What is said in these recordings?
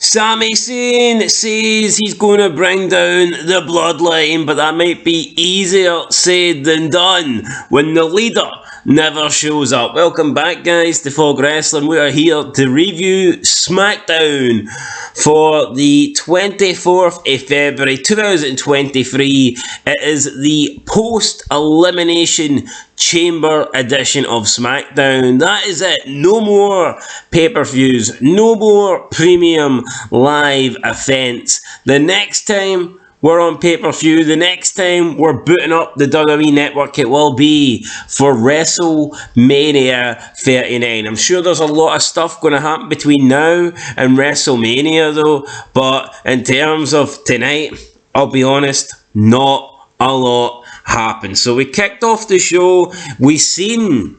Sami Zayn says he's going to bring down the bloodline, but that might be easier said than done when the leader never shows up. Welcome back, guys, to Fog Wrestling. We are here to review SmackDown for the 24th of February 2023. It is the post-elimination chamber edition of SmackDown. That is it. No more pay-per-views. No more premium live events. The next time we're on pay-per-view, the next time we're booting up the WWE Network, it will be for WrestleMania 39. I'm sure there's a lot of stuff going to happen between now and WrestleMania though, but in terms of tonight, I'll be honest, not a lot happened. So we kicked off the show, we seen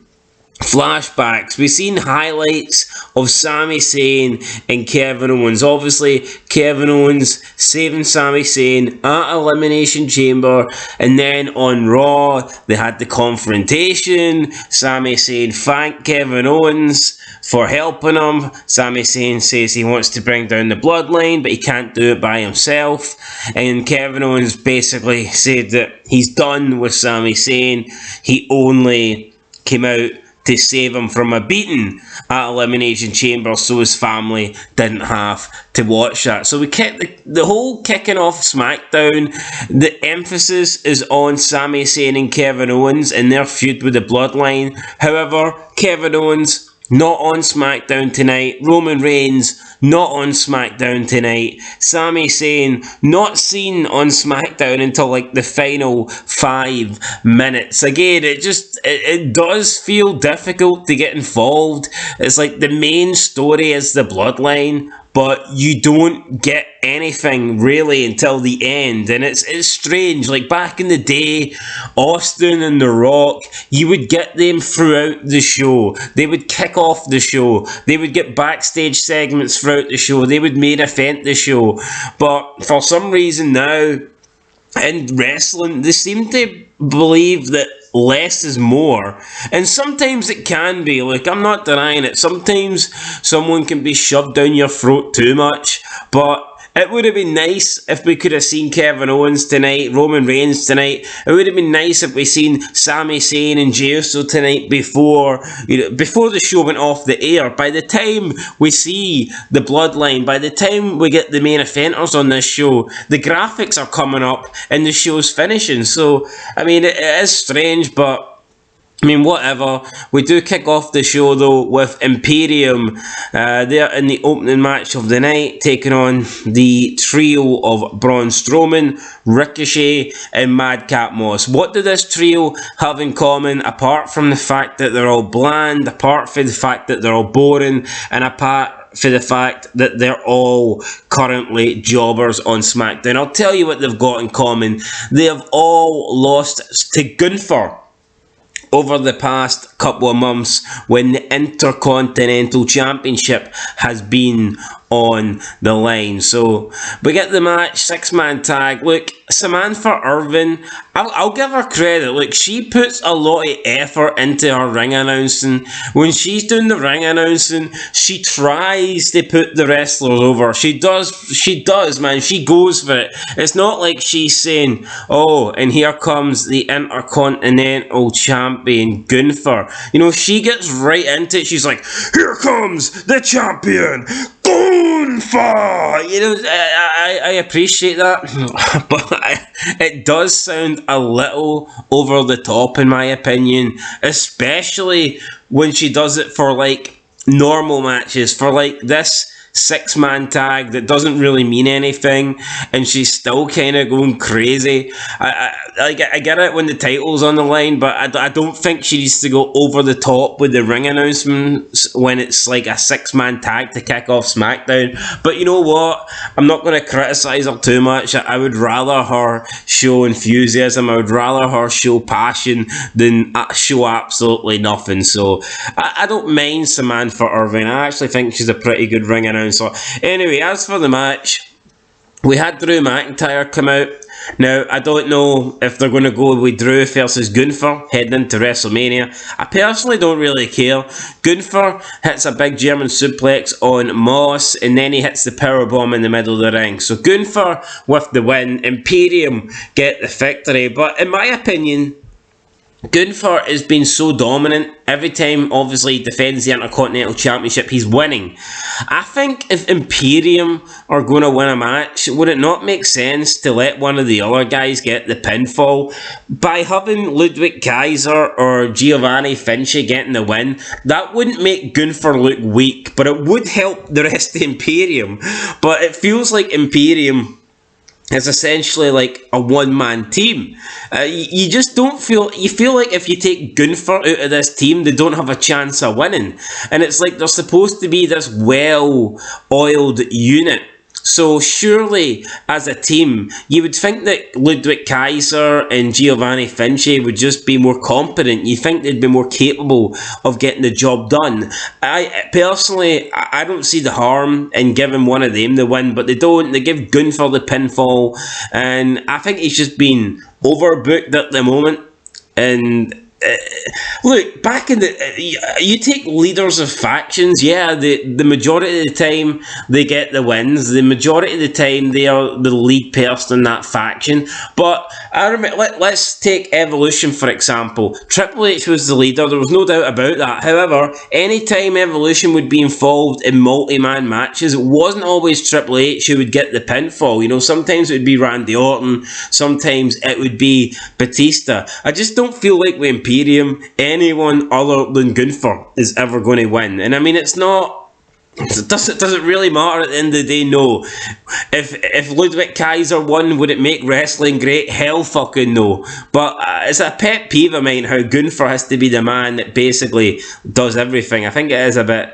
flashbacks, we've seen highlights of Sami Zayn and Kevin Owens. Obviously, Kevin Owens saving Sami Zayn at Elimination Chamber, and then on Raw, they had the confrontation. Sami Zayn thanked Kevin Owens for helping him. Sami Zayn says he wants to bring down the bloodline, but he can't do it by himself. And Kevin Owens basically said that he's done with Sami Zayn. He only came out to save him from a beating at Elimination Chamber, so his family didn't have to watch that. So we kept the whole kicking off SmackDown. The emphasis is on Sami Zayn and Kevin Owens and their feud with the Bloodline. However, Kevin Owens not on SmackDown tonight. Roman Reigns not on SmackDown tonight. Sami Zayn not seen on SmackDown until like the final 5 minutes. Again, it does feel difficult to get involved. It's like the main story is the Bloodline, but you don't get anything really until the end, and it's strange. Like back in the day, Austin and The Rock, you would get them throughout the show. They would kick off the show. They would get backstage segments throughout the show. They would main event the show. But for some reason now, in wrestling, they seem to believe that less is more, and sometimes it can be. Like, I'm not denying it, sometimes someone can be shoved down your throat too much, but it would have been nice if we could have seen Kevin Owens tonight, Roman Reigns tonight. It would have been nice if we seen Sami Zayn and Jey Uso tonight before the show went off the air. By the time we see the Bloodline, by the time we get the main eventers on this show, the graphics are coming up and the show's finishing. So, I mean, it is strange, but I mean, whatever. We do kick off the show though with Imperium there in the opening match of the night, taking on the trio of Braun Strowman, Ricochet and Madcap Moss. What do this trio have in common, apart from the fact that they're all bland, apart from the fact that they're all boring, and apart for the fact that they're all currently jobbers on SmackDown? I'll tell you what they've got in common. They have all lost to Gunther over the past couple of months when the Intercontinental Championship has been on the line. So we get the match, 6-man tag. Look, Samantha Irvin, I'll give her credit. Look, she puts a lot of effort into her ring announcing. When she's doing the ring announcing, she tries to put the wrestlers over. She does, man. She goes for it. It's not like she's saying, oh, and here comes the Intercontinental Champion Gunther. You know, she gets right into it. She's like, here comes the champion, Gunther! You know, I appreciate that, but it does sound a little over the top in my opinion, especially when she does it for like normal matches, for like this 6-man tag that doesn't really mean anything, and she's still kind of going crazy. I get it when the title's on the line, but I don't think she needs to go over the top with the ring announcements when it's like a 6-man tag to kick off SmackDown. But you know what? I'm not going to criticise her too much. I would rather her show enthusiasm. I would rather her show passion than show absolutely nothing. So I don't mind Samantha Irvin. I actually think she's a pretty good ring announcer. So anyway, as for the match, We had Drew McIntyre come out. Now, I don't know if they're going to go with Drew versus Gunther heading into WrestleMania. I personally don't really care. Gunther hits a big German suplex on Moss, and then he hits the powerbomb in the middle of the ring. So Gunther with the win, Imperium get the victory. But in my opinion, Gunther has been so dominant. Every time, obviously, he defends the Intercontinental Championship, he's winning. I think if Imperium are going to win a match, would it not make sense to let one of the other guys get the pinfall? By having Ludwig Kaiser or Giovanni Vinci getting the win, that wouldn't make Gunther look weak, but it would help the rest of Imperium. But it feels like Imperium is essentially like a one-man team. You just don't feel... You feel like if you take Gunther out of this team, they don't have a chance of winning. And it's like they're supposed to be this well-oiled unit. So surely, as a team, you would think that Ludwig Kaiser and Giovanni Vinci would just be more competent. You think they'd be more capable of getting the job done. I don't see the harm in giving one of them the win, but they don't. They give Gunther the pinfall, and I think he's just been overbooked at the moment. And look, back in the... you take leaders of factions, yeah, the majority of the time they get the wins. The majority of the time they are the lead person in that faction. But I remember, let's take Evolution for example. Triple H was the leader, there was no doubt about that. However, anytime Evolution would be involved in multi-man matches, it wasn't always Triple H who would get the pinfall. You know, sometimes it would be Randy Orton, sometimes it would be Batista. I just don't feel like with Imperium, anyone other than Gunther is ever going to win. And I mean, it's not... Does it really matter at the end of the day? No. If Ludwig Kaiser won, would it make wrestling great? Hell fucking no. But it's a pet peeve of mine how Gunther has to be the man that basically does everything. I think it is a bit...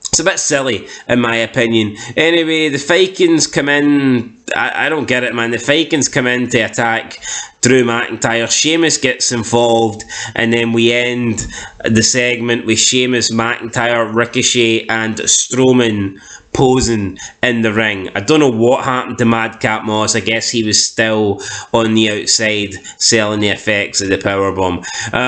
it's a bit silly, in my opinion. Anyway, the Vikings come in... I don't get it, man. The Vikings come in to attack Drew McIntyre. Sheamus gets involved, and then we end the segment with Sheamus, McIntyre, Ricochet, and Strowman posing in the ring. I don't know what happened to Madcap Moss. I guess he was still on the outside selling the effects of the powerbomb.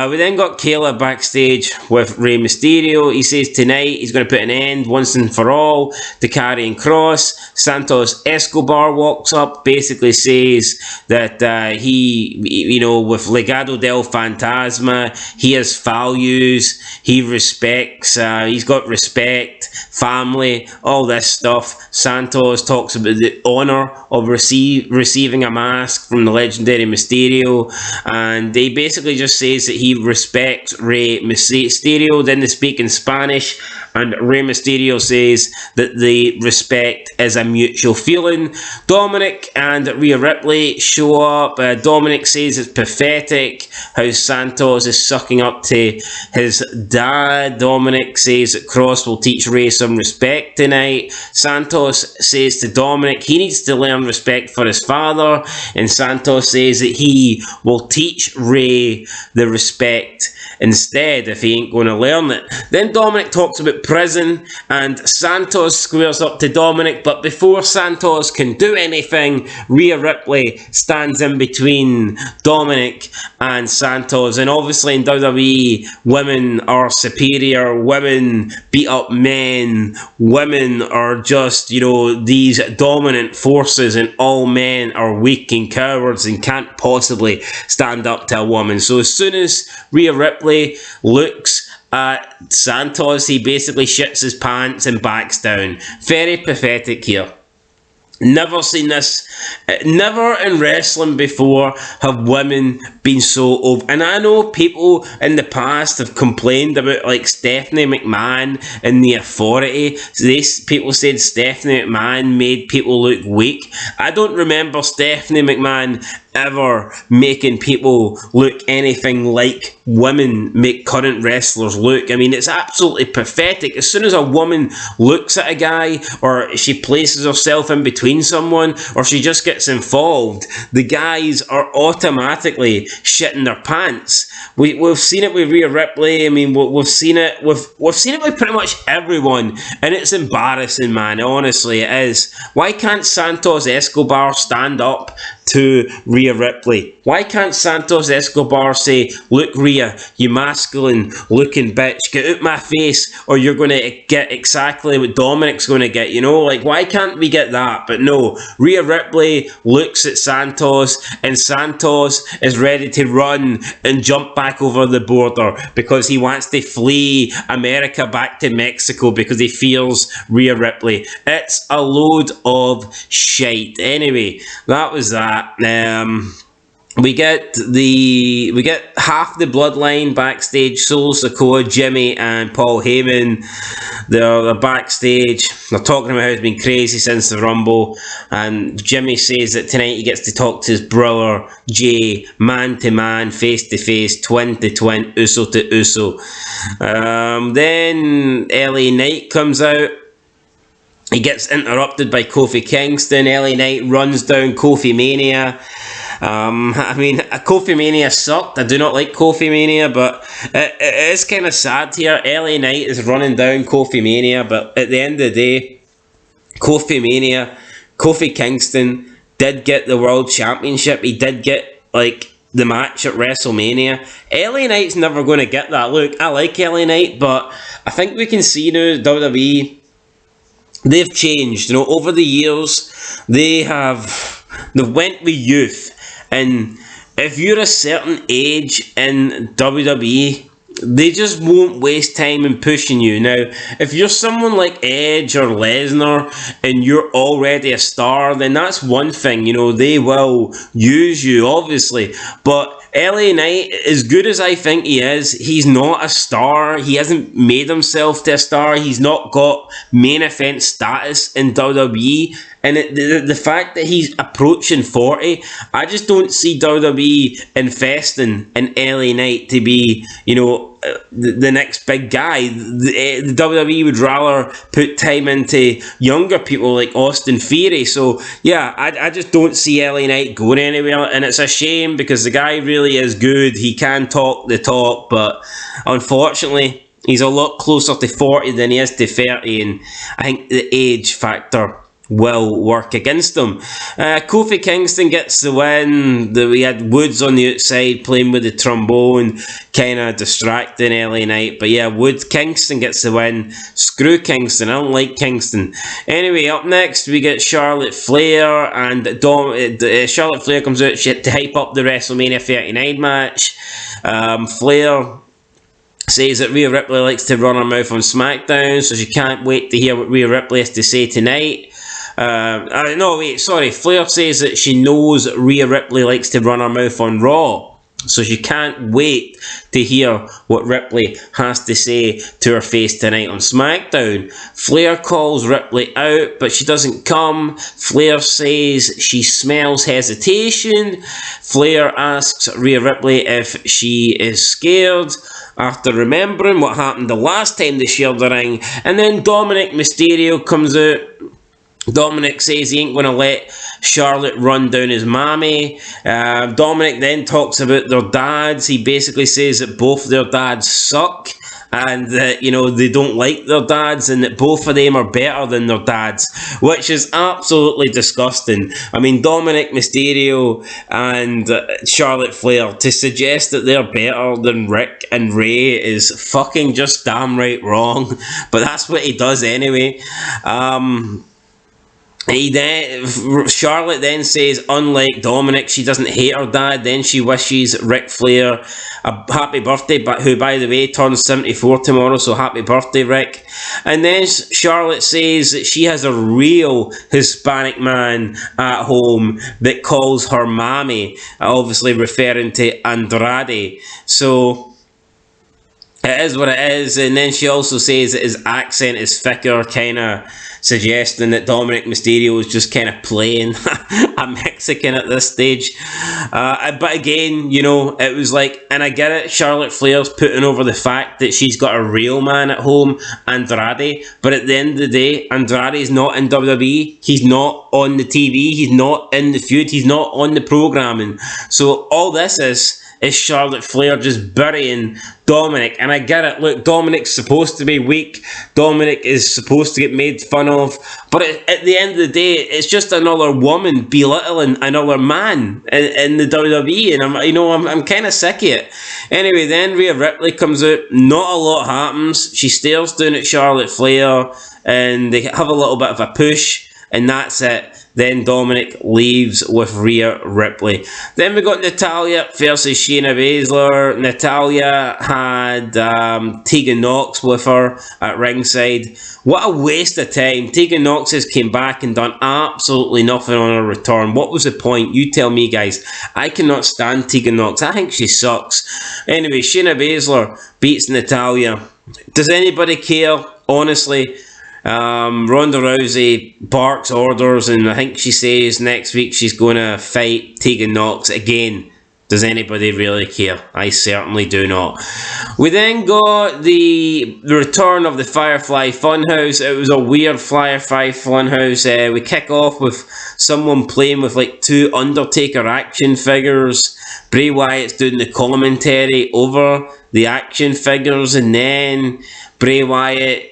We then got Kayla backstage with Rey Mysterio. He says tonight he's going to put an end once and for all to Karrion Kross. Santos Escobar walks up, basically says that he, you know, with Legado del Fantasma, he has values, he respects, he's got respect, family, all this stuff. Santos talks about the honour of receiving a mask from the legendary Mysterio, and he basically just says that he respects Rey Mysterio. Then they speak in Spanish, and Rey Mysterio says that the respect is a mutual feeling. Dominik and Rhea Ripley show up. Dominik says it's pathetic how Santos is sucking up to his dad. Dominik says that Kross will teach Rey some respect tonight. Santos says to Dominik he needs to learn respect for his father, and Santos says that he will teach Rey the respect instead if he ain't going to learn it. Then Dominik talks about prison, and Santos squares up to Dominik, but before Santos can do anything, Rhea Ripley stands in between Dominik and Santos. And obviously in WWE, women are superior, women beat up men, women are just, you know, these dominant forces, and all men are weak and cowards and can't possibly stand up to a woman. So as soon as Rhea Ripley looks at Santos, he basically shits his pants and backs down. Very pathetic here. Never seen this. Never in wrestling before have women been so over. And I know people in the past have complained about like Stephanie McMahon and the authority. People said Stephanie McMahon made people look weak. I don't remember Stephanie McMahon ever making people look anything like women make current wrestlers look. I mean, it's absolutely pathetic. As soon as a woman looks at a guy, or she places herself in between someone, or she just gets involved, the guys are automatically shitting their pants. We've seen it with Rhea Ripley. I mean, we've seen it with pretty much everyone, and it's embarrassing, man. Honestly, it is. Why can't Santos Escobar stand up to Rhea Ripley? Why can't Santos Escobar say, "Look, Rhea, you masculine looking bitch, get out my face, or you're going to get exactly what Dominik's going to get," you know? Like, why can't we get that? But no, Rhea Ripley looks at Santos, and Santos is ready to run and jump back over the border because he wants to flee America back to Mexico because he fears Rhea Ripley. It's a load of shite. Anyway, that was that. We get half the bloodline backstage. Solo Sikoa, Jimmy, and Paul Heyman. They're backstage. They're talking about how it's been crazy since the Rumble. And Jimmy says that tonight he gets to talk to his brother Jay, man to man, face to face, twin to twin, Uso to Uso. Then LA Knight comes out. He gets interrupted by Kofi Kingston. LA Knight runs down Kofi Mania. I mean, Kofi Mania sucked. I do not like Kofi Mania, but it is kind of sad here. LA Knight is running down Kofi Mania, but at the end of the day, Kofi Kingston did get the World Championship. He did get, like, the match at WrestleMania. LA Knight's never going to get that. Look, I like LA Knight, but I think we can see now WWE, they've changed. You know, over the years, they've went with youth. And if you're a certain age in WWE, they just won't waste time in pushing you. Now, if you're someone like Edge or Lesnar and you're already a star, then that's one thing. You know, they will use you, obviously. But LA Knight, as good as I think he is, he's not a star. He hasn't made himself to a star. He's not got main event status in WWE. And the fact that he's approaching 40, I just don't see WWE investing in LA Knight to be, you know, the next big guy. The WWE would rather put time into younger people like Austin Theory. So, yeah, I just don't see LA Knight going anywhere. And it's a shame because the guy really is good. He can talk the talk, but unfortunately, he's a lot closer to 40 than he is to 30. And I think the age factor will work against him. Kofi Kingston gets the win. We had Woods on the outside playing with the trombone, kind of distracting LA Knight. But yeah, Kingston gets the win. Screw Kingston. I don't like Kingston. Anyway, up next we get Charlotte Flair, and Charlotte Flair comes out to hype up the WrestleMania 39 match. Flair says that Rhea Ripley likes to run her mouth on SmackDown, so she can't wait to hear what Rhea Ripley has to say tonight. Flair says that she knows Rhea Ripley likes to run her mouth on Raw, so she can't wait to hear what Ripley has to say to her face tonight on SmackDown. Flair calls Ripley out, but she doesn't come. Flair says she smells hesitation. Flair asks Rhea Ripley if she is scared, after remembering what happened the last time they shared the ring. And then Dominik Mysterio comes out. Dominik says he ain't going to let Charlotte run down his mammy. Dominik then talks about their dads. He basically says that both their dads suck, and that, you know, they don't like their dads, and that both of them are better than their dads, which is absolutely disgusting. I mean, Dominik Mysterio and Charlotte Flair, to suggest that they're better than Rick and Ray is fucking just damn right wrong, but that's what he does anyway. Charlotte then says, unlike Dominik, she doesn't hate her dad. Then she wishes Ric Flair a happy birthday, who, by the way, turns 74 tomorrow, so happy birthday, Rick. And then Charlotte says that she has a real Hispanic man at home that calls her mommy, obviously referring to Andrade. So it is what it is. And then she also says that his accent is thicker, kind of suggesting that Dominic Mysterio is just kind of playing a Mexican at this stage. But again, you know, it was like, and I get it, Charlotte Flair's putting over the fact that she's got a real man at home, Andrade, but at the end of the day, Andrade is not in WWE, he's not on the TV, he's not in the feud, he's not on the programming. So all this is Charlotte Flair just burying Dominic. And I get it, look, Dominic's supposed to be weak, Dominic is supposed to get made fun of, but at the end of the day, it's just another woman belittling another man in the WWE, and I'm kind of sick of it. Anyway, then Rhea Ripley comes out, not a lot happens, she stares down at Charlotte Flair, and they have a little bit of a push, and that's it. Then Dominic leaves with Rhea Ripley. Then we got Natalya versus Shayna Baszler. Natalya had Tegan Nox with her at ringside. What a waste of time. Tegan Nox has came back and done absolutely nothing on her return. What was the point? You tell me, guys. I cannot stand Tegan Nox. I think she sucks. Anyway, Shayna Baszler beats Natalya. Does anybody care? Honestly, Ronda Rousey barks orders, and I think she says next week she's going to fight Tegan Nox again. Does anybody really care? I certainly do not. We then got the return of the Firefly Funhouse. It was a weird Firefly Funhouse. We kick off with someone playing with like 2 Undertaker action figures. Bray Wyatt's doing the commentary over the action figures, and then Bray Wyatt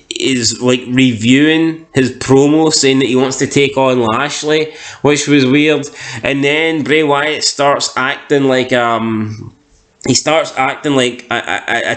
is like reviewing his promo, saying that he wants to take on Lashley, which was weird. And then Bray Wyatt starts acting like a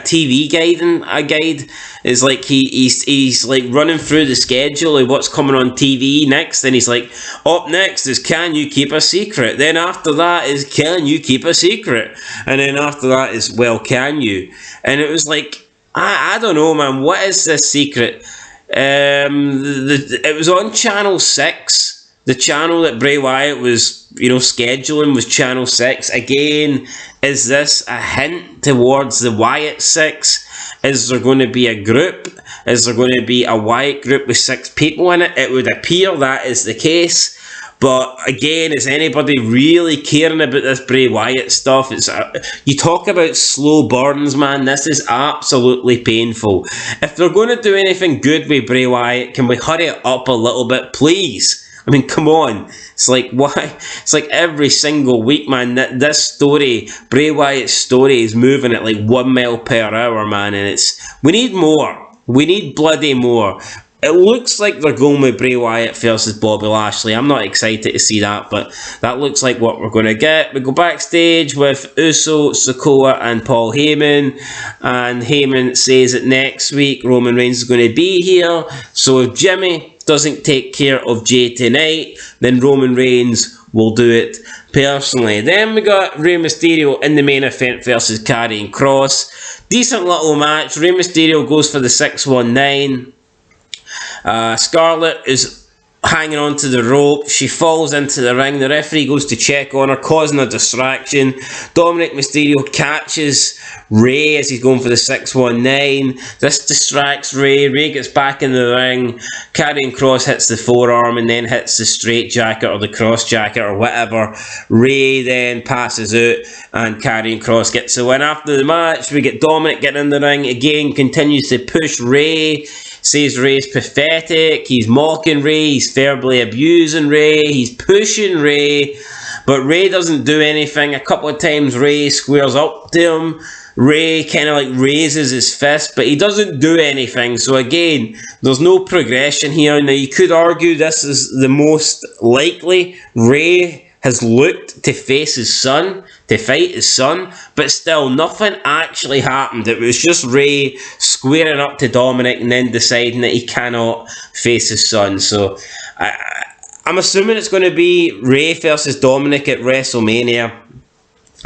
TV guide. It's like he's like running through the schedule of what's coming on TV next, and he's like, up next is Can You Keep a Secret? Then after that is Can You Keep a Secret? And then after that is Well, Can You? And it was like, I don't know, man. What is this secret? It was on Channel 6. The channel that Bray Wyatt was, scheduling was Channel 6. Again, is this a hint towards the Wyatt 6? Is there going to be a group? Is there going to be a Wyatt group with 6 people in it? It would appear that is the case. But again, is anybody really caring about this Bray Wyatt stuff? You talk about slow burns, man. This is absolutely painful. If they're going to do anything good with Bray Wyatt, can we hurry it up a little bit, please? I mean, come on. It's like, why? It's like every single week, man. This story, Bray Wyatt's story, is moving at like 1 mile per hour, man. And we need more. We need bloody more. It looks like they're going with Bray Wyatt versus Bobby Lashley. I'm not excited to see that, but that looks like what we're going to get. We go backstage with Uso, Sikoa, and Paul Heyman. And Heyman says that next week Roman Reigns is going to be here. So if Jimmy doesn't take care of Jay tonight, then Roman Reigns will do it personally. Then we got Rey Mysterio in the main event versus Karrion Kross. Decent little match. Rey Mysterio goes for the 619. Scarlett is hanging onto the rope. She falls into the ring. The referee goes to check on her, causing a distraction. Dominic Mysterio catches Rey as he's going for the 619. This distracts Rey. Rey gets back in the ring. Karrion Kross hits the forearm and then hits the straight jacket or the cross jacket or whatever. Rey then passes out and Karrion Kross gets the win. After the match, we get Dominic getting in the ring again, continues to push Rey. Says Rey's pathetic, he's mocking Rey, he's verbally abusing Rey, he's pushing Rey, but Rey doesn't do anything. A couple of times Rey squares up to him, Rey kind of like raises his fist, but he doesn't do anything. So again, there's no progression here. Now you could argue this is the most likely Rey has looked to face his son, to fight his son, but still nothing actually happened. It was just Rey squaring up to Dominic and then deciding that he cannot face his son. So I'm assuming it's going to be Rey versus Dominic at WrestleMania.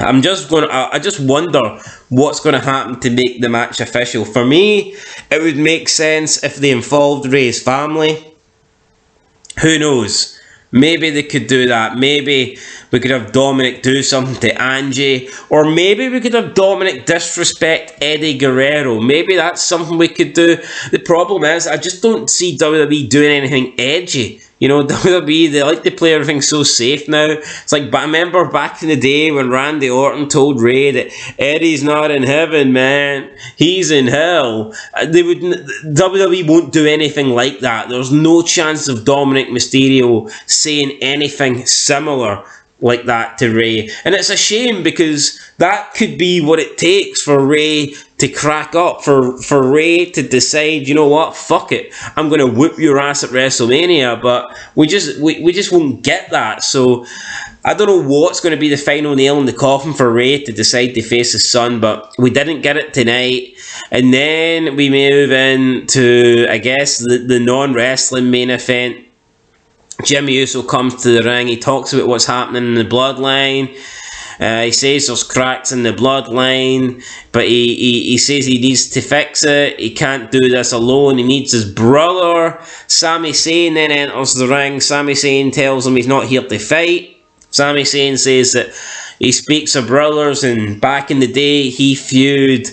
I just wonder what's going to happen to make the match official. For me, it would make sense if they involved Rey's family. Who knows? Maybe they could do that. Maybe we could have Dominik do something to Angie. Or maybe we could have Dominik disrespect Eddie Guerrero. Maybe that's something we could do. The problem is, I just don't see WWE doing anything edgy. You know, WWE, they like to play everything so safe now. It's like, but I remember back in the day when Randy Orton told Ray that Eddie's not in heaven, man. He's in hell. WWE won't do anything like that. There's no chance of Dominik Mysterio saying anything similar like that to Ray. And it's a shame because that could be what it takes for Ray to crack up, for Ray to decide, you know what, fuck it, I'm going to whoop your ass at WrestleMania. But we just won't get that. So I don't know what's going to be the final nail in the coffin for Ray to decide to face his son, but we didn't get it tonight. And then we move into, I guess, the non-wrestling main event. Jimmy Uso comes to the ring. He talks about what's happening in the bloodline. He says there's cracks in the bloodline, but he says he needs to fix it. He can't do this alone. He needs his brother. Sami Zayn then enters the ring. Sami Zayn tells him he's not here to fight. Sami Zayn says that he speaks of brothers, and back in the day he feuded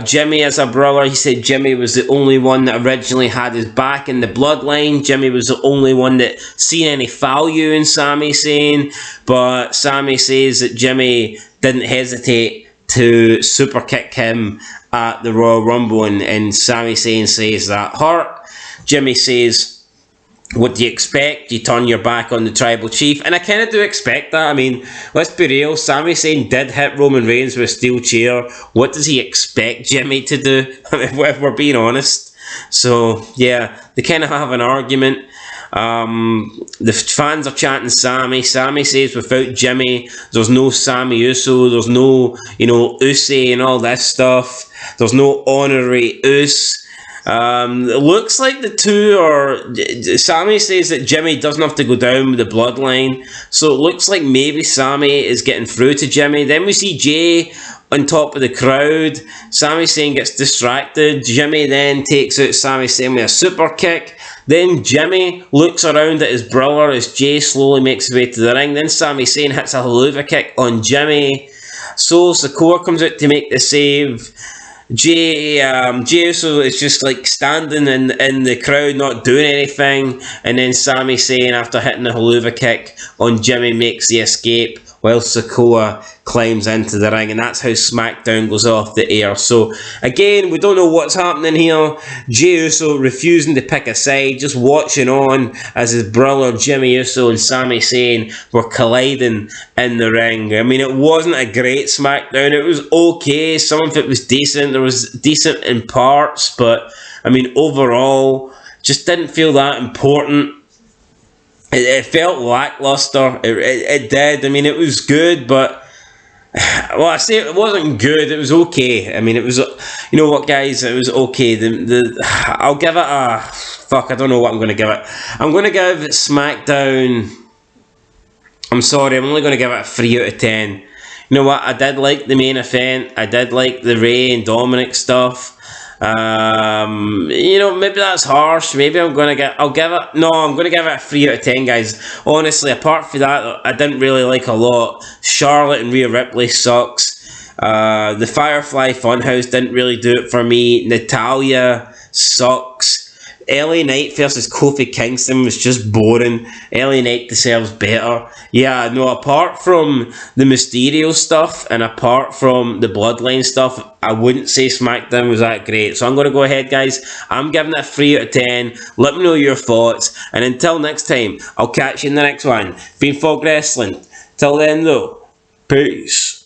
Jimmy as a brother. He said Jimmy was the only one that originally had his back in the bloodline. Jimmy was the only one that seen any value in Sami Zayn, but Sami says that Jimmy didn't hesitate to super kick him at the Royal Rumble, and Sami Zayn says that hurt. Jimmy says, what do you expect? You turn your back on the tribal chief. And I kind of do expect that. I mean, let's be real. Sami Zayn did hit Roman Reigns with a steel chair. What does he expect Jimmy to do? I mean, if we're being honest. So, yeah, they kind of have an argument. The fans are chanting Sami. Sami says without Jimmy, there's no Sami Uso. There's no, Uso and all this stuff. There's no honorary Uso. It looks like the two are. Sami says that Jimmy doesn't have to go down with the bloodline, so it looks like maybe Sami is getting through to Jimmy. Then we see Jay on top of the crowd. Sami Zayn gets distracted. Jimmy then takes out Sami Zayn with a super kick. Then Jimmy looks around at his brother as Jay slowly makes his way to the ring. Then Sami Zayn hits a haluva kick on Jimmy. So Sikoa comes out to make the save. Jay Uso is just like standing in the crowd, not doing anything, and then Sami Zayn, after hitting the haluva kick on Jimmy, makes the escape while Sikoa climbs into the ring, and that's how SmackDown goes off the air. So again, we don't know what's happening here. Jey Uso refusing to pick a side, just watching on as his brother Jimmy Uso and Sami Zayn were colliding in the ring. I mean, it wasn't a great SmackDown. It was okay. Some of it was decent. There was decent in parts, but I mean, overall, just didn't feel that important. It felt lackluster. It did. I mean, it was good, but well, I say it wasn't good. It was okay. I mean, it was. You know what, guys? It was okay. I'll give it a fuck. I don't know what I'm going to give it. I'm going to give SmackDown. I'm sorry. I'm only going to give it a 3 out of 10. You know what? I did like the main event. I did like the Ray and Dominik stuff. Maybe that's harsh. Maybe I'm going to give it a 3 out of 10, guys. Honestly, apart from that, I didn't really like a lot. Charlotte and Rhea Ripley sucks. The Firefly Funhouse didn't really do it for me. Natalya sucks. LA Knight versus Kofi Kingston was just boring. LA Knight deserves better. Yeah, no, apart from the Mysterio stuff and apart from the Bloodline stuff, I wouldn't say SmackDown was that great. So I'm going to go ahead, guys. I'm giving it a 3 out of 10. Let me know your thoughts. And until next time, I'll catch you in the next one. Been Fog Wrestling. Till then, though, peace.